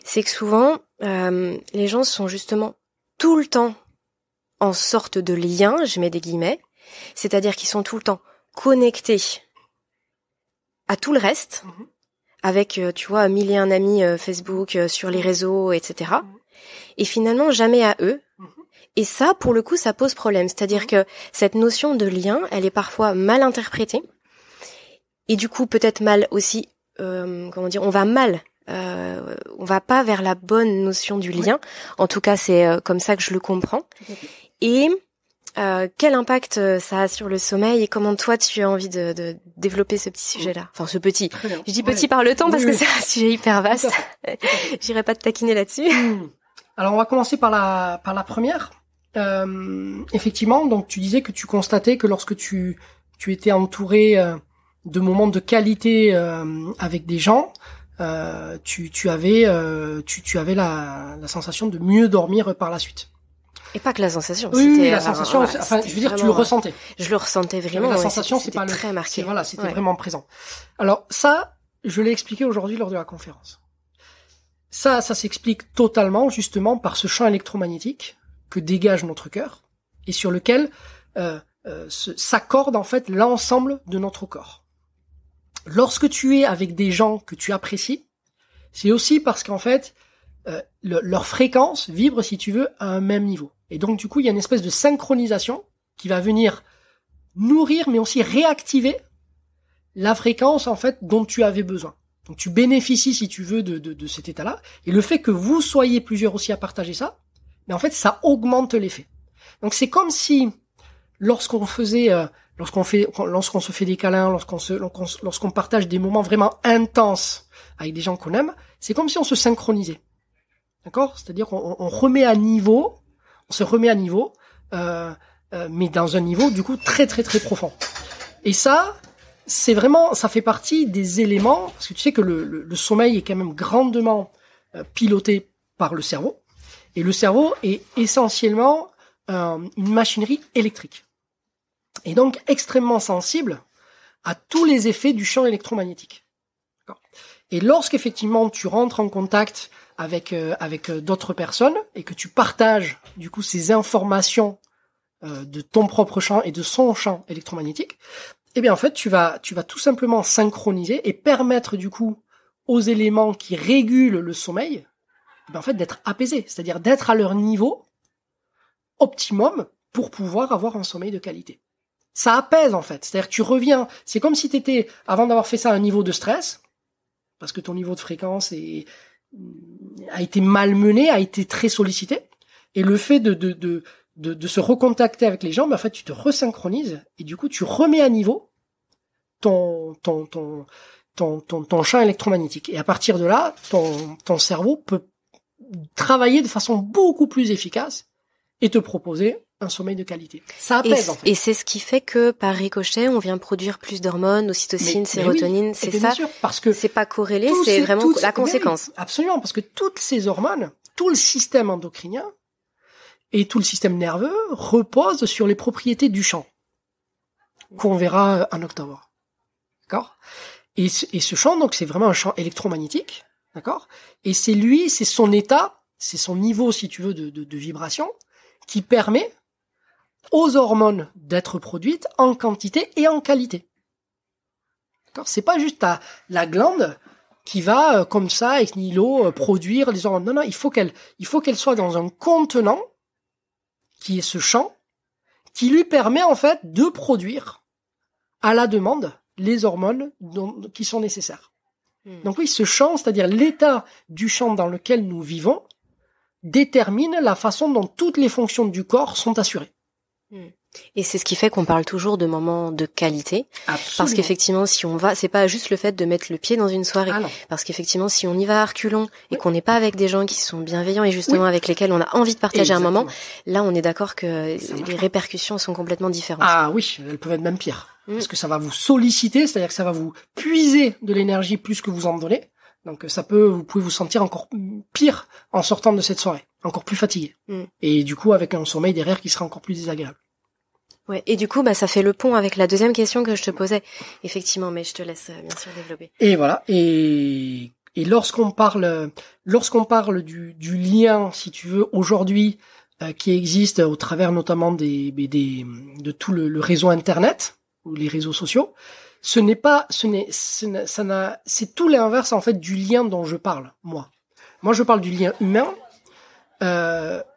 c'est que souvent les gens sont justement tout le temps en sorte de lien, je mets des guillemets, c'est-à-dire qu'ils sont tout le temps connectés à tout le reste, avec, tu vois, 1001 amis Facebook, sur les réseaux, etc. Et finalement, jamais à eux. Et ça, pour le coup, ça pose problème. C'est-à-dire que cette notion de lien, elle est parfois mal interprétée. Et du coup, peut-être mal aussi, on va mal. On va pas vers la bonne notion du lien. En tout cas, c'est comme ça que je le comprends. Et quel impact ça a sur le sommeil et comment toi tu as envie de développer ce petit sujet-là. Enfin, ce petit. Je dis petit par le temps parce que c'est un sujet hyper vaste. J'irai pas te taquiner là-dessus. Alors, on va commencer par la première. Effectivement, donc tu disais que tu constatais que lorsque tu étais entouré de moments de qualité avec des gens, tu avais la sensation de mieux dormir par la suite. Et pas que la sensation. Oui, la sensation. Enfin, je veux dire, tu le ressentais. Je le ressentais vraiment. La sensation, c'est pas très marqué. Voilà, c'était vraiment présent. Alors ça, je l'ai expliqué aujourd'hui lors de la conférence. Ça s'explique totalement justement par ce champ électromagnétique que dégage notre cœur et sur lequel s'accorde en fait l'ensemble de notre corps. Lorsque tu es avec des gens que tu apprécies, c'est aussi parce qu'en fait leur fréquence vibre, si tu veux, à un même niveau. Et donc du coup, il y a une espèce de synchronisation qui va venir nourrir, mais aussi réactiver la fréquence en fait dont tu avais besoin. Donc tu bénéficies, si tu veux, de cet état-là. Et le fait que vous soyez plusieurs aussi à partager ça, mais en fait, ça augmente l'effet. Donc c'est comme si lorsqu'on se fait des câlins, lorsqu'on partage des moments vraiment intenses avec des gens qu'on aime, c'est comme si on se synchronisait. D'accord? C'est-à-dire qu'on on se remet à niveau, mais dans un niveau du coup très très très profond. Et ça, c'est vraiment, ça fait partie des éléments, parce que tu sais que le sommeil est quand même grandement piloté par le cerveau, et le cerveau est essentiellement une machinerie électrique, et donc extrêmement sensible à tous les effets du champ électromagnétique. D'accord. Et lorsqu'effectivement tu rentres en contact avec d'autres personnes et que tu partages du coup ces informations de ton propre champ et de son champ électromagnétique, eh bien en fait tu vas tout simplement synchroniser et permettre du coup aux éléments qui régulent le sommeil, eh bien, en fait d'être apaisés, c'est-à-dire d'être à leur niveau optimum pour pouvoir avoir un sommeil de qualité. Ça apaise en fait, c'est-à-dire que tu reviens, c'est comme si tu étais, avant d'avoir fait ça, à un niveau de stress, parce que ton niveau de fréquence a été malmené, a été très sollicité, et le fait de se recontacter avec les gens, ben en fait tu te resynchronises, et du coup tu remets à niveau ton champ électromagnétique. Et à partir de là, ton cerveau peut travailler de façon beaucoup plus efficace et te proposer un sommeil de qualité. Ça apaise, en fait. Et c'est ce qui fait que, par ricochet, on vient produire plus d'hormones, ocytocine, sérotonine, c'est ça? Bien sûr, parce que c'est pas corrélé, c'est vraiment la conséquence. Oui, absolument, parce que toutes ces hormones, tout le système endocrinien et tout le système nerveux reposent sur les propriétés du champ, qu'on verra en octobre. D'accord? Et ce champ, donc, c'est vraiment un champ électromagnétique. D'accord? Et c'est son état, c'est son niveau, si tu veux, de vibration, qui permet aux hormones d'être produites en quantité et en qualité. D'accord? C'est pas juste la glande qui va, comme ça, ex nihilo, produire les hormones. Non, il faut qu'elle soit dans un contenant, qui est ce champ, qui lui permet, en fait, de produire, à la demande, les hormones qui sont nécessaires. Donc oui, ce champ, c'est-à-dire l'état du champ dans lequel nous vivons, détermine la façon dont toutes les fonctions du corps sont assurées. Et c'est ce qui fait qu'on parle toujours de moments de qualité. Absolument. Parce qu'effectivement, si on va, c'est pas juste le fait de mettre le pied dans une soirée. Parce qu'effectivement, si on y va à reculons et qu'on n'est pas avec des gens qui sont bienveillants et justement avec lesquels on a envie de partager un moment, là, on est d'accord que les répercussions sont complètement différentes. Ah oui, elles peuvent être même pires. Parce que ça va vous solliciter, c'est-à-dire que ça va vous puiser de l'énergie plus que vous en donnez. Donc vous pouvez vous sentir encore pire en sortant de cette soirée, encore plus fatigué. Et du coup, avec un sommeil derrière qui sera encore plus désagréable. Ouais. Et du coup, ça fait le pont avec la deuxième question que je te posais. Effectivement, mais je te laisse bien sûr développer. Et voilà. Et lorsqu'on parle du lien, si tu veux, aujourd'hui, qui existe au travers notamment de tout le réseau Internet ou les réseaux sociaux, c'est tout l'inverse en fait du lien dont je parle, moi. Moi, je parle du lien humain,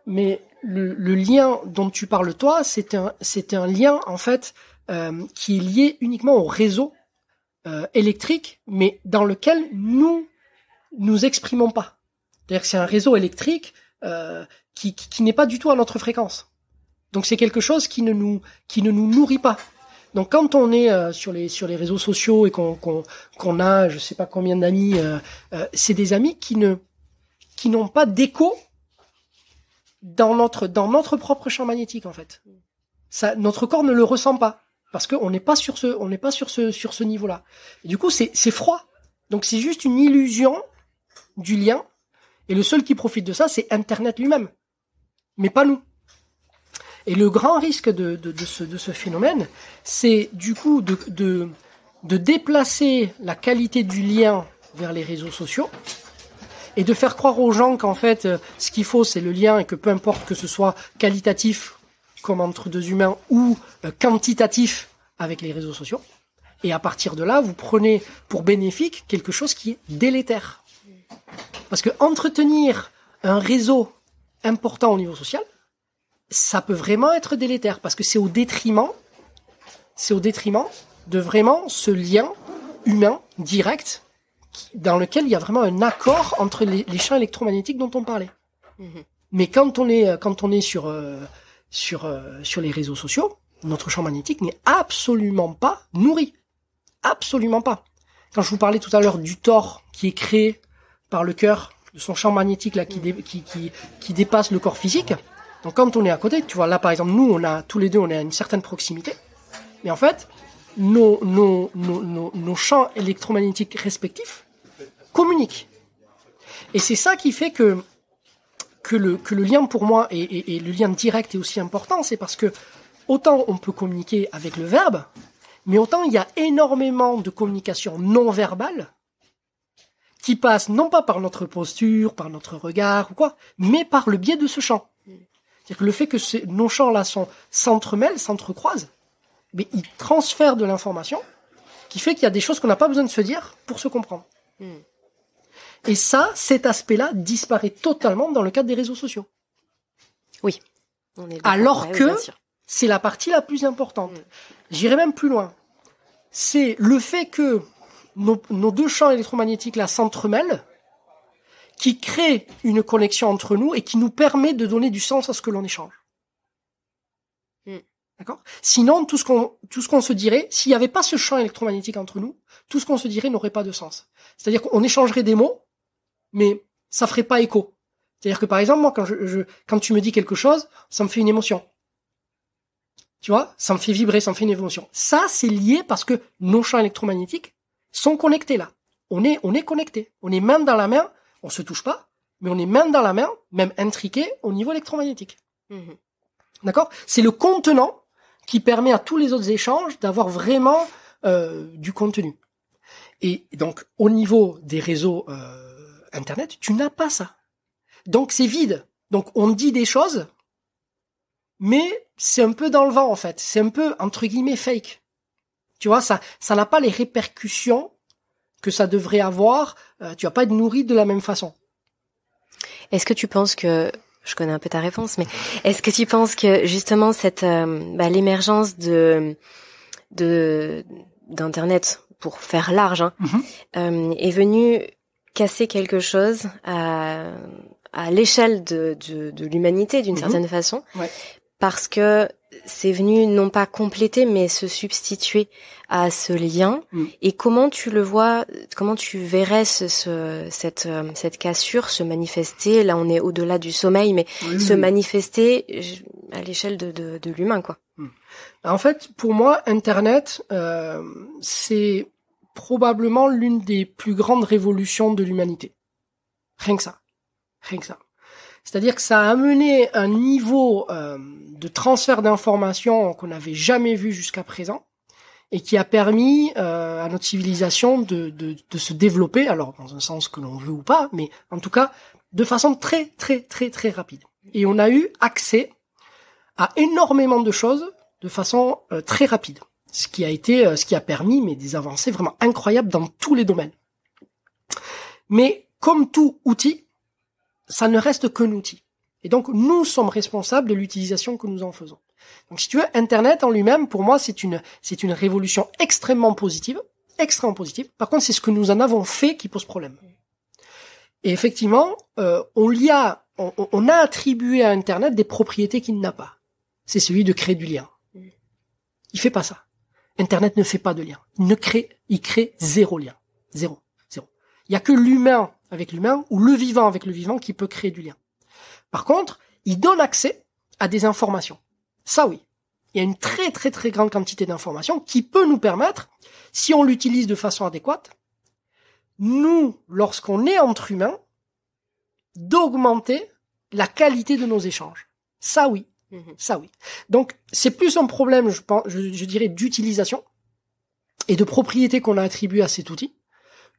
mais le lien dont tu parles toi, c'est un lien en fait qui est lié uniquement au réseau électrique, mais dans lequel nous exprimons pas. C'est-à-dire que c'est un réseau électrique qui n'est pas du tout à notre fréquence. Donc c'est quelque chose qui ne nous nourrit pas. Donc quand on est sur les réseaux sociaux et qu'on a je sais pas combien d'amis, c'est des amis qui n'ont pas d'écho dans notre propre champ magnétique en fait. Ça, notre corps ne le ressent pas parce qu'on n'est pas sur ce niveau-là. Et du coup c'est froid. Donc c'est juste une illusion du lien. Et le seul qui profite de ça, c'est Internet lui-même, mais pas nous. Et le grand risque de ce phénomène, c'est du coup de déplacer la qualité du lien vers les réseaux sociaux et de faire croire aux gens qu'en fait, ce qu'il faut, c'est le lien et que peu importe que ce soit qualitatif comme entre deux humains ou quantitatif avec les réseaux sociaux. Et à partir de là, vous prenez pour bénéfique quelque chose qui est délétère. Parce que entretenir un réseau important au niveau social, ça peut vraiment être délétère parce que c'est au détriment de vraiment ce lien humain direct dans lequel il y a vraiment un accord entre les champs électromagnétiques dont on parlait. Mmh. Mais quand on est sur les réseaux sociaux, notre champ magnétique n'est absolument pas nourri. Absolument pas. Quand je vous parlais tout à l'heure du tort qui est créé par le cœur, de son champ magnétique là qui dépasse le corps physique. Donc quand on est à côté, tu vois là par exemple nous tous les deux on est à une certaine proximité, mais en fait nos champs électromagnétiques respectifs communiquent. Et c'est ça qui fait que le lien pour moi et le lien direct est aussi important, c'est parce que autant on peut communiquer avec le verbe, mais autant il y a énormément de communication non verbale qui passe non pas par notre posture, par notre regard ou quoi, mais par le biais de ce champ. C'est-à-dire que le fait que nos champs-là s'entremêlent, s'entrecroisent, mais ils transfèrent de l'information qui fait qu'il y a des choses qu'on n'a pas besoin de se dire pour se comprendre. Et ça, cet aspect-là disparaît totalement dans le cadre des réseaux sociaux. Oui. Alors que c'est la partie la plus importante. J'irai même plus loin. C'est le fait que nos deux champs électromagnétiques là s'entremêlent, qui crée une connexion entre nous et qui nous permet de donner du sens à ce que l'on échange. D'accord ? Sinon, tout ce qu'on se dirait, s'il n'y avait pas ce champ électromagnétique entre nous, tout ce qu'on se dirait n'aurait pas de sens. C'est-à-dire qu'on échangerait des mots, mais ça ferait pas écho. C'est-à-dire que par exemple, moi, quand tu me dis quelque chose, ça me fait une émotion. Tu vois ? Ça me fait vibrer, ça me fait une émotion. Ça, c'est lié parce que nos champs électromagnétiques sont connectés là. On est connectés. On est main dans la main. On se touche pas, mais on est main dans la main, même intriqué au niveau électromagnétique. D'accord ? C'est le contenant qui permet à tous les autres échanges d'avoir vraiment du contenu. Et donc, au niveau des réseaux Internet, tu n'as pas ça. Donc, c'est vide. Donc, on dit des choses, mais c'est un peu dans le vent, en fait. C'est un peu, entre guillemets, fake. Tu vois, ça n'a pas les répercussions que ça devrait avoir. Tu vas pas être nourri de la même façon. Est-ce que tu penses que, je connais un peu ta réponse, mais est-ce que tu penses que justement cette l'émergence d'internet, pour faire large, est venue casser quelque chose à l'échelle de l'humanité d'une certaine façon, parce que c'est venu non pas compléter mais se substituer à ce lien. Et comment tu le vois, comment tu verrais cette cassure se manifester, là on est au-delà du sommeil, mais se manifester à l'échelle de l'humain, quoi. En fait, pour moi, Internet, c'est probablement l'une des plus grandes révolutions de l'humanité. Rien que ça. C'est-à-dire que ça a amené un niveau de transfert d'informations qu'on n'avait jamais vu jusqu'à présent et qui a permis à notre civilisation de se développer, alors dans un sens que l'on veut ou pas, mais en tout cas de façon très très très très rapide. Et on a eu accès à énormément de choses de façon très rapide. Ce qui a permis des avancées vraiment incroyables dans tous les domaines. Mais comme tout outil, ça ne reste qu'un outil. Et donc, nous sommes responsables de l'utilisation que nous en faisons. Donc, si tu veux, Internet en lui-même, pour moi, c'est une révolution extrêmement positive. Par contre, c'est ce que nous en avons fait qui pose problème. Et effectivement, on a attribué à Internet des propriétés qu'il n'a pas. C'est celui de créer du lien. Il fait pas ça. Internet ne fait pas de lien. Il crée zéro lien. Zéro. Il y a que l'humain avec l'humain ou le vivant avec le vivant qui peut créer du lien. Par contre, il donne accès à des informations. Ça oui. Il y a une très très très grande quantité d'informations qui peut nous permettre, si on l'utilise de façon adéquate, nous, lorsqu'on est entre humains, d'augmenter la qualité de nos échanges. Ça oui. Ça oui. Donc, c'est plus un problème, je dirais, d'utilisation et de propriété qu'on a attribué à cet outil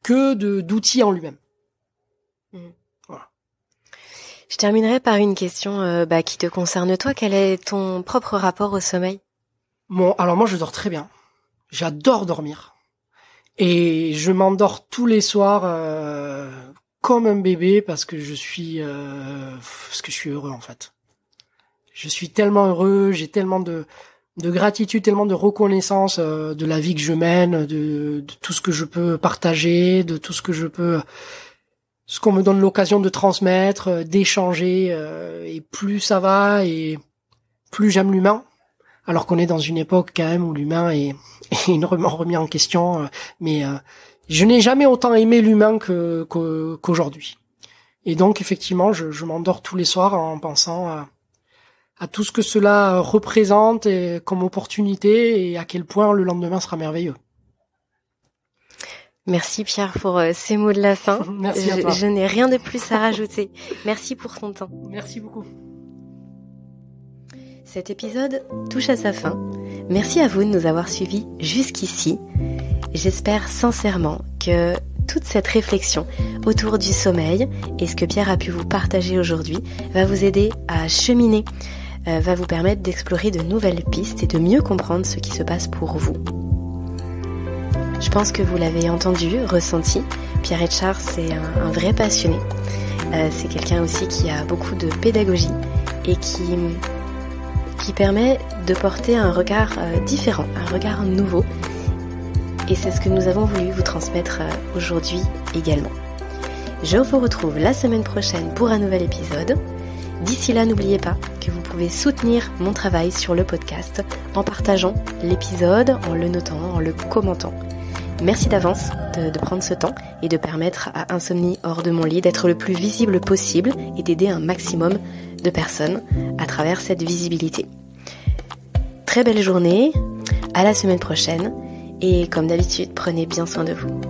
que d'outils en lui-même. Voilà. Je terminerai par une question qui te concerne toi. Quel est ton propre rapport au sommeil ? Bon, alors moi, je dors très bien. J'adore dormir. Et je m'endors tous les soirs comme un bébé parce que je suis heureux, en fait. Je suis tellement heureux, j'ai tellement de gratitude, tellement de reconnaissance de la vie que je mène, de tout ce que je peux partager, de tout ce qu'on me donne l'occasion de transmettre, d'échanger, et plus ça va et plus j'aime l'humain. Alors qu'on est dans une époque quand même où l'humain est énormément remis en question, mais je n'ai jamais autant aimé l'humain qu'aujourd'hui. Et donc effectivement, je m'endors tous les soirs en pensant à tout ce que cela représente comme opportunité et à quel point le lendemain sera merveilleux. Merci Pierre pour ces mots de la fin. Merci à toi. Je n'ai rien de plus à rajouter. Merci pour ton temps. Merci beaucoup. Cet épisode touche à sa fin. Merci à vous de nous avoir suivis jusqu'ici. J'espère sincèrement que toute cette réflexion autour du sommeil et ce que Pierre a pu vous partager aujourd'hui va vous aider à cheminer, va vous permettre d'explorer de nouvelles pistes et de mieux comprendre ce qui se passe pour vous. Je pense que vous l'avez entendu, ressenti, Pierre Etchart, c'est un vrai passionné. C'est quelqu'un aussi qui a beaucoup de pédagogie et qui permet de porter un regard différent, un regard nouveau. Et c'est ce que nous avons voulu vous transmettre aujourd'hui également. Je vous retrouve la semaine prochaine pour un nouvel épisode. D'ici là, n'oubliez pas que vous pouvez soutenir mon travail sur le podcast en partageant l'épisode, en le notant, en le commentant. Merci d'avance de prendre ce temps et de permettre à Insomnie hors de mon lit d'être le plus visible possible et d'aider un maximum de personnes à travers cette visibilité. Très belle journée, à la semaine prochaine et comme d'habitude, prenez bien soin de vous.